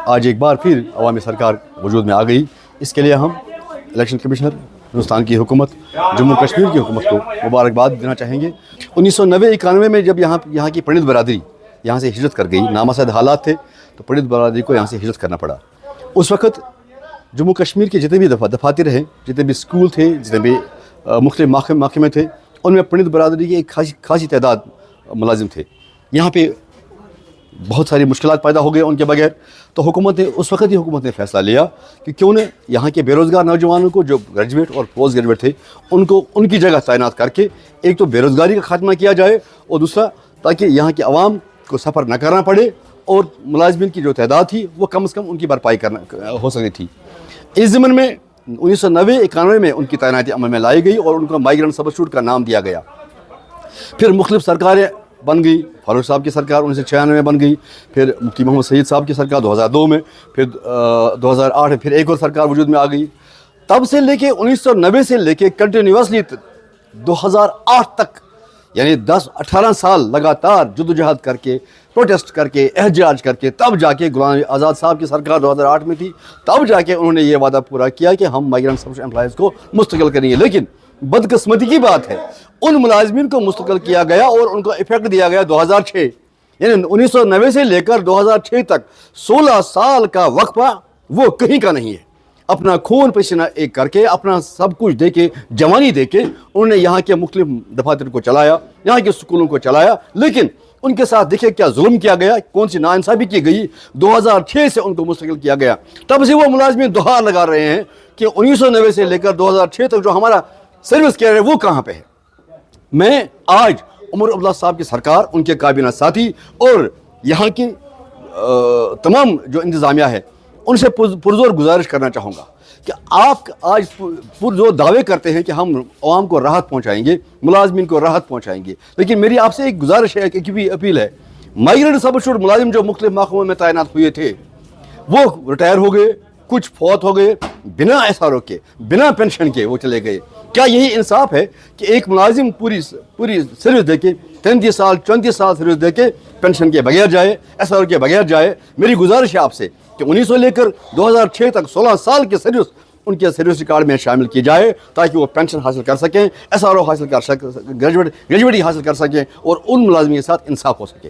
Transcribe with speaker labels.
Speaker 1: آج ایک بار پھر عوامی سرکار وجود میں آ گئی. اس کے لیے ہم الیکشن کمشنر ہندوستان کی حکومت, جموں کشمیر کی حکومت کو مبارکباد دینا چاہیں گے. 1990-91 میں جب یہاں کی پنڈت برادری یہاں سے ہجرت کر گئی, نامساعد حالات تھے تو پنڈت برادری کو یہاں سے ہجرت کرنا پڑا. اس وقت جموں کشمیر کے جتنے بھی دفاتر ہیں, جتنے بھی اسکول تھے, جتنے بھی مختلف محکمے تھے, ان میں پنڈت برادری کی ایک خاصی تعداد ملازم تھے. یہاں پہ بہت ساری مشکلات پیدا ہو گئے ان کے بغیر. تو اس وقت ہی حکومت نے فیصلہ لیا کہ کیوں نہ یہاں کے بے روزگار نوجوانوں کو, جو گریجویٹ اور پوسٹ گریجویٹ تھے, ان کی جگہ تعینات کر کے ایک تو بے روزگاری کا خاتمہ کیا جائے, اور دوسرا تاکہ یہاں کے عوام کو سفر نہ کرنا پڑے اور ملازمین کی جو تعداد تھی وہ کم از کم ان کی بھرپائی ہو سکتی تھی. اس ضمن میں 1990-91 میں ان کی تعیناتی عمل میں لائی گئی اور ان کو مائیگرنٹ سبسٹیٹیوٹ کا نام دیا گیا. پھر مختلف سرکاریں بن گئی. فاروق صاحب کی سرکار 1996 میں بن گئی, پھر مفتی محمد سعید صاحب کی سرکار 2002 میں, پھر 2008 میں پھر ایک اور سرکار وجود میں آ گئی. تب سے لے کے 1990 سے لے کے کنٹینیوسلی 2008 تک, یعنی 10-18 سال لگاتار جدوجہد کر کے, پروٹیسٹ کر کے, احتجاج کر کے, تب جا کے غلام نبی آزاد صاحب کی سرکار 2008 میں تھی, تب جا کے انہوں نے یہ وعدہ پورا کیا کہ ہم مائیگرنٹ سبسٹیٹیوٹ امپلائیز کو مستقل کریں گے. لیکن بدقسمتی کی بات ہے, ان ملازمین کو مستقل کیا گیا اور ان کو افیکٹ دیا گیا 2006, یعنی 1990 سے لے کر 2006 تک 16 سال کا وقفہ وہ کہیں کا نہیں ہے. اپنا خون پسینہ ایک کر کے, اپنا سب کچھ دے کے, جوانی دے کے انہوں نے یہاں کے مختلف دفاتر کو چلایا, یہاں کے اسکولوں کو چلایا. لیکن ان کے ساتھ دیکھیں کیا ظلم کیا گیا, کون سی ناانصافی کی گئی. 2006 سے ان کو مستقل کیا گیا. تب سے وہ ملازمین دہار لگا رہے ہیں کہ 1990 سے لے کر 2006 تک جو ہمارا سروس کیا رہے وہ کہاں پہ ہے. میں آج عمر عبداللہ صاحب کی سرکار, ان کے کابینہ ساتھی اور یہاں کی تمام جو انتظامیہ ہے ان سے پرزور گزارش کرنا چاہوں گا کہ آپ آج پرزور دعوے کرتے ہیں کہ ہم عوام کو راحت پہنچائیں گے, ملازمین کو راحت پہنچائیں گے. لیکن میری آپ سے ایک گزارش ہے, ایک بھی اپیل ہے. مائیگرنٹ سبسٹیٹیوٹ ملازم جو مختلف محکموں میں تعینات ہوئے تھے وہ ریٹائر ہو گئے, کچھ فوت ہو گئے, بنا ایساروں کے, بنا پینشن کے وہ چلے گئے. کیا یہی انصاف ہے کہ ایک ملازم پوری سروس دے کے 33 سال 34 سال سروس دے کے پینشن کے بغیر جائے, ایساروں کے بغیر جائے؟ میری گزارش ہے آپ سے کہ 1900 سے لے کر 2006 تک 16 سال کی سروس ان کے سروس ریکارڈ میں شامل کی جائے تاکہ وہ پینشن حاصل کر سکیں, ایس آر او حاصل کر سکیں, گریجویٹی حاصل کر سکیں اور ان ملازمین کے ساتھ انصاف ہو سکے.